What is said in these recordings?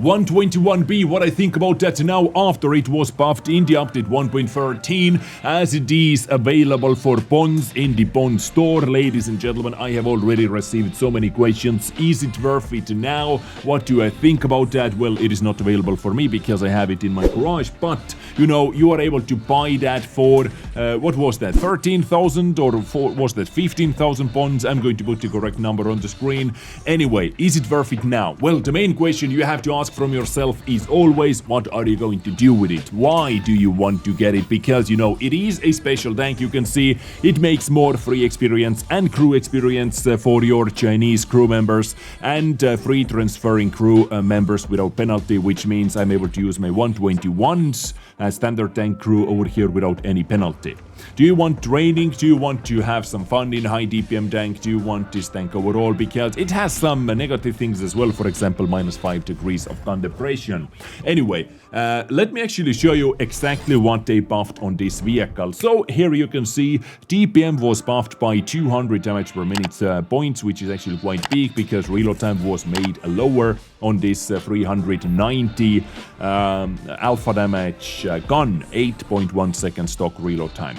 121B, what I think about that now after it was buffed in the update 1.13, as it is available for bonds in the bond store. Ladies and gentlemen, I have already received so many questions. Is it worth it now? What do I think about that? Well, it is not available for me because I have it in my garage, but you know, you are able to buy that for, what was that, 13,000 or was that 15,000 bonds? I'm going to put the correct number on the screen. Anyway, is it worth it now? Well, the main question you have to ask from yourself is always, what are you going to do with it? Why do you want to get it? Because, you know, it is a special tank. You can see it makes more free experience and crew experience for your Chinese crew members and free transferring crew members without penalty, which means I'm able to use my 121s standard tank crew over here without any penalty. Do you want training? Do you want to have some fun in high DPM tank? Do you want this tank overall? Because it has some negative things as well, for example, -5 degrees of gun depression. Anyway, let me actually show you exactly what they buffed on this vehicle. So here you can see DPM was buffed by 200 damage per minute points, which is actually quite big because reload time was made lower on this 390 alpha damage gun, 8.1 second stock reload time.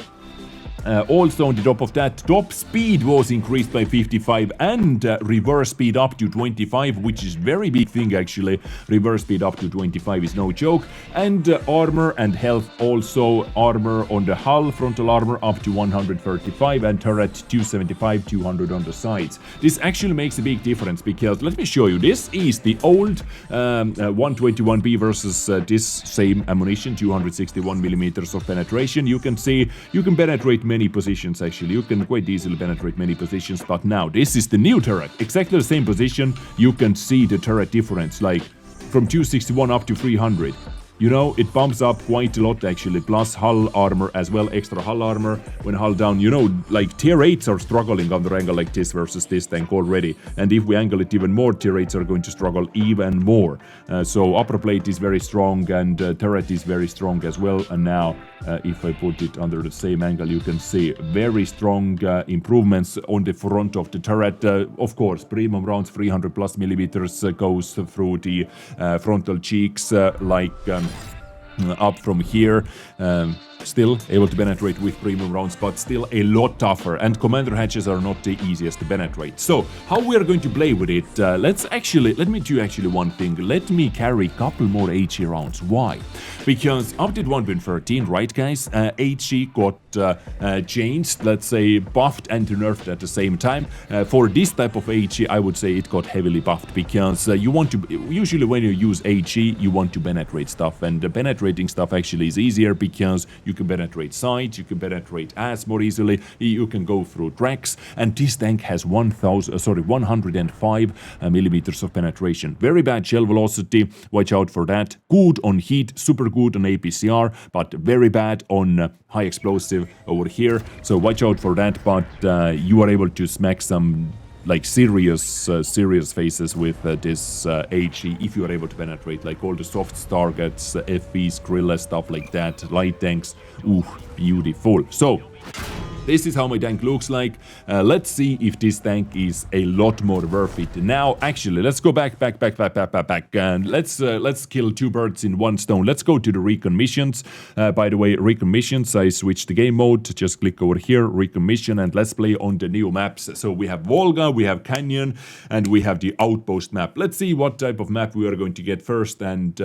Also on the top of that, top speed was increased by 55 and reverse speed up to 25, which is very big thing actually. Reverse speed up to 25 is no joke. And armor and health also. Armor on the hull, frontal armor up to 135 and turret 275, 200 on the sides. This actually makes a big difference because let me show you. This is the old 121B versus this same ammunition, 261 millimeters of penetration. You can see you can penetrate many positions actually. You can quite easily penetrate many positions, but now this is the new turret. Exactly the same position. You can see the turret difference, like from 261 up to 300. You know, it bumps up quite a lot actually, plus hull armor as well, extra hull armor when hull down. You know, like tier 8s are struggling on the angle like this versus this tank already. And if we angle it even more, tier 8s are going to struggle even more. So upper plate is very strong and turret is very strong as well. And now if I put it under the same angle, you can see very strong improvements on the front of the turret. Of course, premium rounds 300 plus millimeters goes through the frontal cheeks up from here. Still able to penetrate with premium rounds, but still a lot tougher, and commander hatches are not the easiest to penetrate. So how we are going to play with it, let me do actually one thing. Let me carry a couple more HE rounds. Why? Because update 1.13, right guys, HE got changed, let's say buffed and nerfed at the same time. For this type of HE, I would say it got heavily buffed because you want to, usually when you use HE, you want to penetrate stuff, and penetrating stuff actually is easier because you can penetrate sides, you can penetrate ass more easily, you can go through tracks, and this tank has 105 millimeters of penetration. Very bad shell velocity, watch out for that. Good on heat, super good on APCR, but very bad on high explosive over here, so watch out for that, but you are able to smack some like serious faces with this HE if you are able to penetrate, like all the soft targets, FVs, Grilla, stuff like that, light tanks. Ooh, beautiful. So this is how my tank looks like. Let's see if this tank is a lot more worth it. Now, actually, let's go back, and let's kill two birds in one stone. Let's go to the recon missions. By the way, recon missions, I switched the game mode. Just click over here, recon mission, and let's play on the new maps. So we have Volga, we have Canyon, and we have the Outpost map. Let's see what type of map we are going to get first, and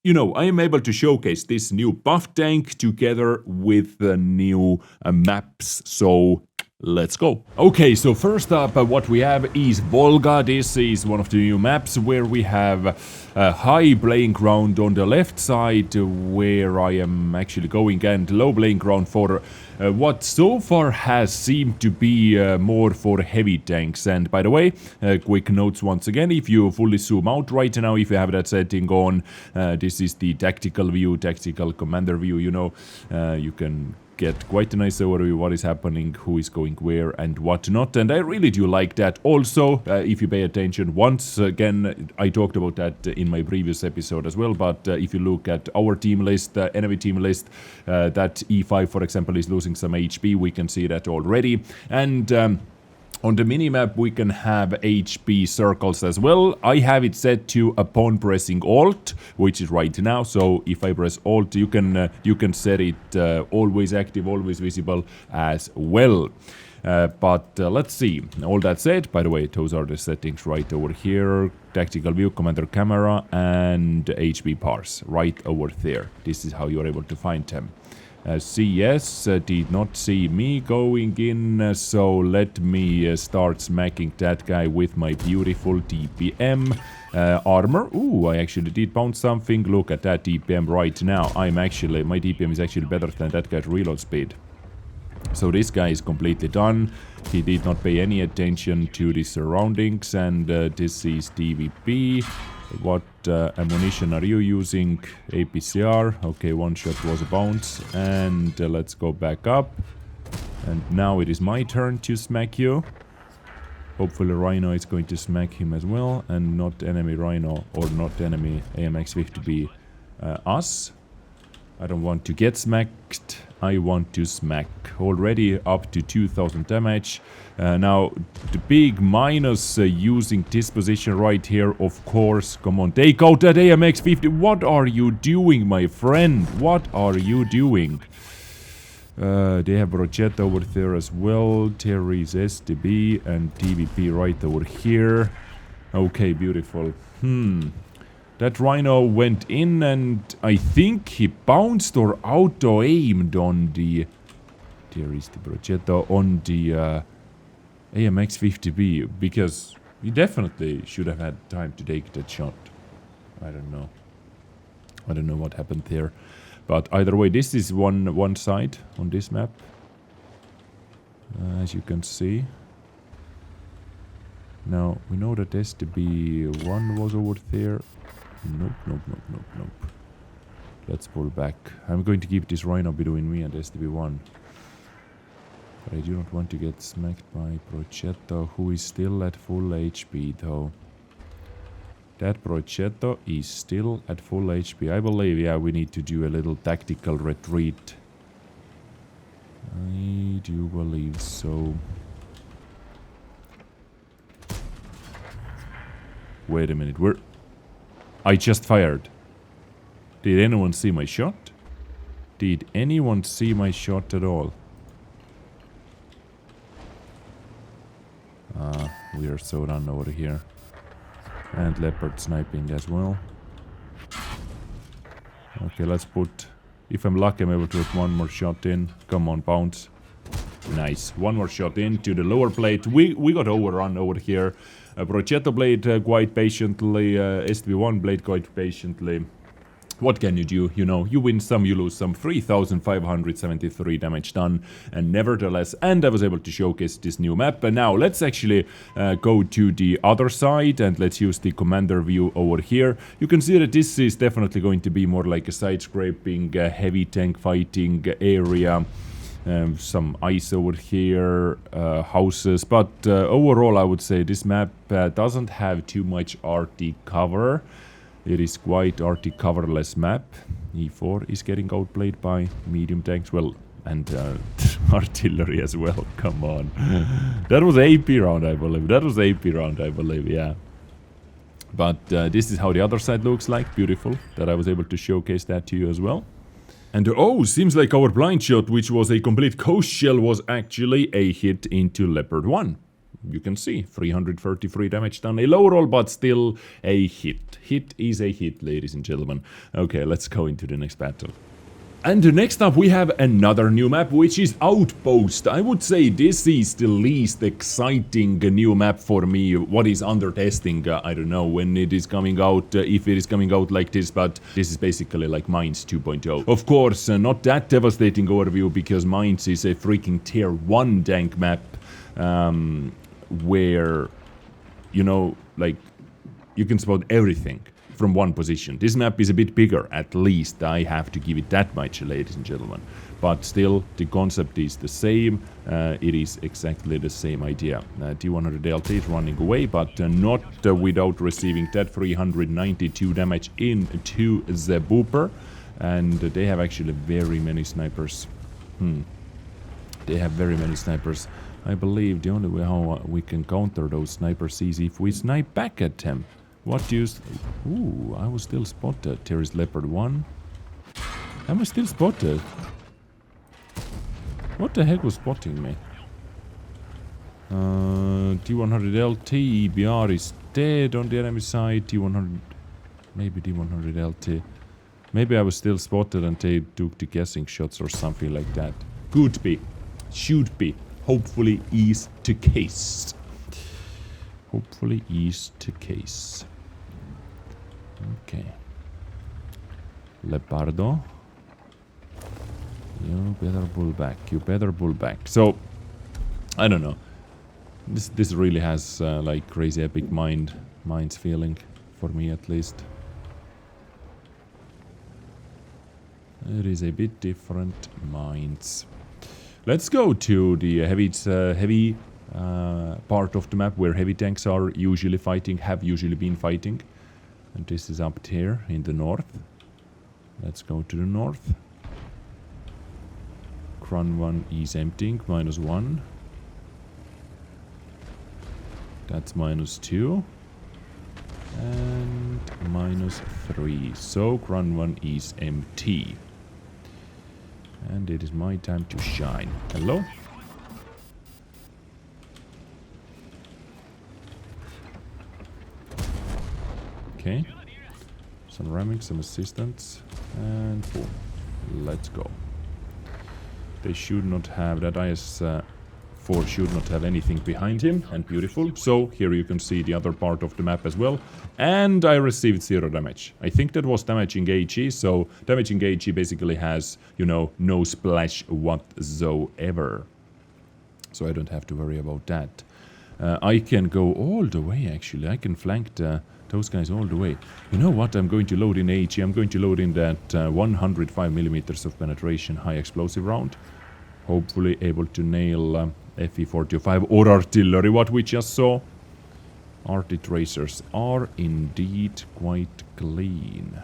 you know, I am able to showcase this new buff tank together with the new maps, so let's go. Okay, so first up, what we have is Volga. This is one of the new maps where we have a high playing ground on the left side where I am actually going, and low playing ground for what so far has seemed to be more for heavy tanks. And by the way, quick notes once again, if you fully zoom out right now, if you have that setting on, this is the tactical view, tactical commander view, you know, you can get quite a nice overview what is happening, who is going where and whatnot, and I really do like that. Also, if you pay attention, once again, I talked about that in my previous episode as well, but if you look at our team list, enemy team list, that E5 for example is losing some HP, we can see that already, and On the minimap we can have HP circles as well. I have it set to upon pressing Alt, which is right now. So if I press Alt, you can set it always active, always visible as well. But let's see. All that said, by the way, those are the settings right over here. Tactical view, commander camera, and HP parse right over there. This is how you're able to find them. CS did not see me going in, so let me start smacking that guy with my beautiful DPM armor. Ooh, I actually did bounce something. Look at that DPM right now. My DPM is actually better than that guy's reload speed. So this guy is completely done. He did not pay any attention to the surroundings, and this is TVP. What ammunition are you using? APCR. Okay, one shot was a bounce. And let's go back up. And now it is my turn to smack you. Hopefully Rhino is going to smack him as well. And not enemy Rhino or not enemy AMX-50B us. I don't want to get smacked. I want to smack. Already up to 2000 damage. Now, the big minus using this position right here, of course. Come on, take out that AMX-50. What are you doing, my friend? What are you doing? They have Rochette over there as well. There is STB and TVP right over here. Okay, beautiful. That Rhino went in and I think he bounced or auto-aimed on the... There is the Brochetto on the AMX-50B, because he definitely should have had time to take that shot. I don't know. I don't know what happened there. But either way, this is one side on this map. As you can see. Now, we know that STB1 was over there. Nope. Let's pull back. I'm going to keep this Rhino between me and STB1. But I do not want to get smacked by Prochetto, who is still at full HP though. That Prochetto is still at full HP. I believe, yeah, we need to do a little tactical retreat. I do believe so. Wait a minute, I just fired. Did anyone see my shot? Did anyone see my shot at all? We are so done over here. And leopard sniping as well. Okay, let's put... If I'm lucky, I'm able to put one more shot in. Come on, bounce. Nice. One more shot into the lower plate. We got overrun over here. Prochetto played quite patiently. STB1 played quite patiently. What can you do? You know, you win some, you lose some. 3,573 damage done. And nevertheless, and I was able to showcase this new map. But now, let's actually go to the other side. And let's use the commander view over here. You can see that this is definitely going to be more like a side-scraping, heavy tank fighting area. Some ice over here, houses, but overall I would say this map doesn't have too much RT cover. It is quite RT coverless map. E4 is getting outplayed by medium tanks, well, and artillery as well, come on. That was AP round, I believe, yeah. But this is how the other side looks like, beautiful, that I was able to showcase that to you as well. And oh, seems like our blind shot, which was a complete coast shell, was actually a hit into Leopard 1. You can see, 333 damage done. A low roll, but still a hit. Hit is a hit, ladies and gentlemen. Okay, let's go into the next battle. And next up we have another new map, which is Outpost. I would say this is the least exciting new map for me. What is under testing, I don't know when it is coming out, if it is coming out like this, but this is basically like Mines 2.0. Of course, not that devastating overview, because Mines is a freaking tier 1 Dank map, where, you know, like, you can spot everything from one position. This map is a bit bigger, at least I have to give it that much, ladies and gentlemen. But still, the concept is the same. It is exactly the same idea. T100 LT is running away, but not without receiving that 392 damage into the booper. And they have actually very many snipers. They have very many snipers. I believe the only way how we can counter those snipers is if we snipe back at them. What do you... Ooh, I was still spotted. There is Leopard 1. Am I still spotted? What the heck was spotting me? T100LT, EBR is dead on the enemy side. T100... Maybe D100LT. Maybe I was still spotted and they took the guessing shots or something like that. Could be. Should be. Hopefully is the case. Hopefully is the case. Okay. Leopardo. You better pull back. You better pull back. So, I don't know. This really has like crazy epic minds feeling for me at least. It is a bit different minds. Let's go to the heavy part of the map where heavy tanks are usually fighting, have usually been fighting. And this is up here in the north. Let's go to the north. Run 1 is emptying, -1. That's -2. And -3. So run 1 is empty. And it is my time to shine. Hello? Okay. Some ramming, some assistance. And boom. Let's go. They should not have... That IS-4 should not have anything behind him. And beautiful. So, here you can see the other part of the map as well. And I received 0 damage. I think that was damaging AG. So, damaging AG basically has, you know, no splash whatsoever. So, I don't have to worry about that. I can go all the way, actually. I can flank those guys all the way. You know what? I'm going to load in AG. I'm going to load in that 105mm of penetration high explosive round. Hopefully able to nail FE45 or artillery, what we just saw. Arty tracers are indeed quite clean.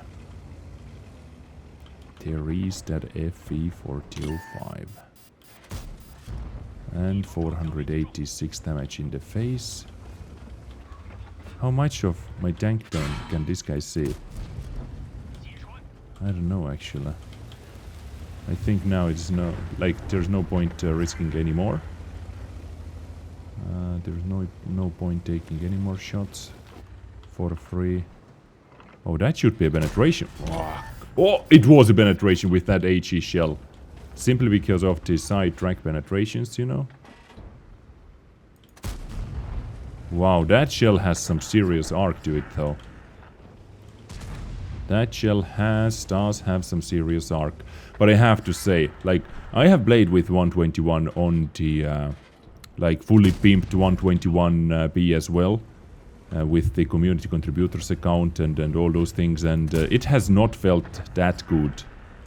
There is that FE45. And 486 damage in the face. How much of my tank then can this guy see? I don't know actually. I think now it's there's no point risking anymore. There's no point taking any more shots for free. Oh, that should be a penetration. Oh, it was a penetration with that HE shell. Simply because of the side track penetrations, you know. Wow, that shell has some serious arc to it though. That shell does have some serious arc. But I have to say, like, I have played with 121 on the, like, fully pimped 121B as well. With the community contributors account and all those things. And it has not felt that good.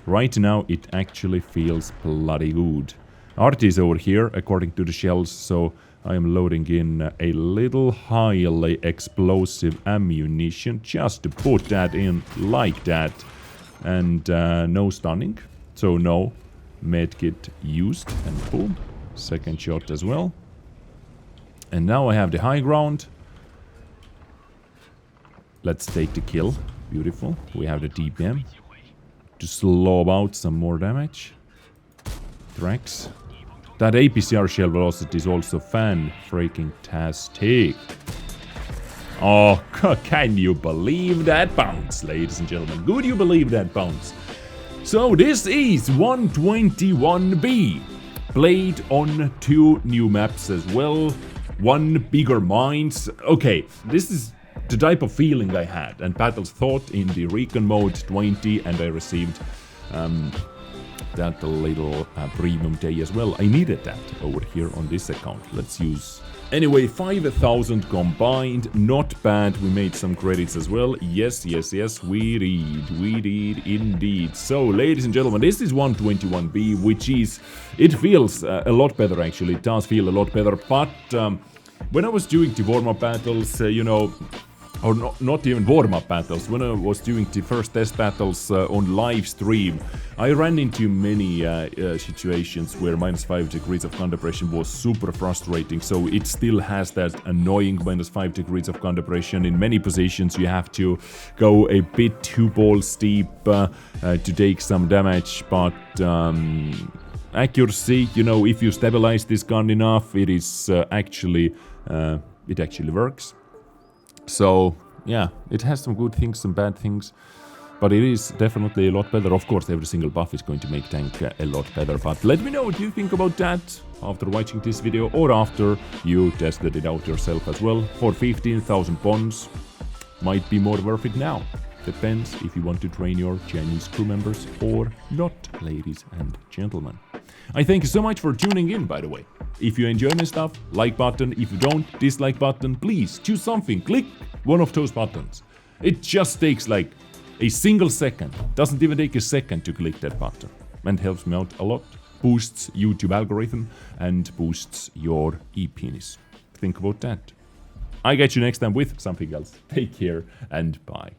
Right now, it actually feels bloody good. Art is over here, according to the shells, so I am loading in a little highly explosive ammunition just to put that in like that. And no stunning, so no medkit used, and boom, second shot as well. And now I have the high ground. Let's take the kill, beautiful. We have the DPM to slow out some more damage. Tracks. That APCR shell velocity is also fan-freaking-tastic. Oh, can you believe that bounce, ladies and gentlemen? Could you believe that bounce? So this is 121B. Played on 2 new maps as well. 1 bigger mines. Okay, this is the type of feeling I had. And Battles thought in the recon mode 20, and I received that little premium day as well. I needed that over here on this account. Let's use... Anyway, 5,000 combined. Not bad. We made some credits as well. Yes, yes, yes. We did indeed. So, ladies and gentlemen, this is 121B, which is... It feels a lot better, actually. It does feel a lot better. But when I was doing the warm-up battles, you know... or not even warm-up battles. When I was doing the first test battles on live stream, I ran into many situations where -5 degrees of gun depression was super frustrating. So it still has that annoying -5 degrees of gun depression. In many positions you have to go a bit too balls deep to take some damage, but accuracy, you know, if you stabilize this gun enough, it is actually works. So, yeah, it has some good things, some bad things, but it is definitely a lot better. Of course, every single buff is going to make tank a lot better, but let me know what you think about that after watching this video or after you tested it out yourself as well. For 15,000 bonds, might be more worth it now. Depends if you want to train your Chinese crew members or not, ladies and gentlemen. I thank you so much for tuning in, by the way. If you enjoy my stuff, like button. If you don't, dislike button. Please choose something. Click one of those buttons. It just takes like a single second. Doesn't even take a second to click that button. And helps me out a lot. Boosts YouTube algorithm and boosts your e-penis. Think about that. I get you next time with something else. Take care and bye.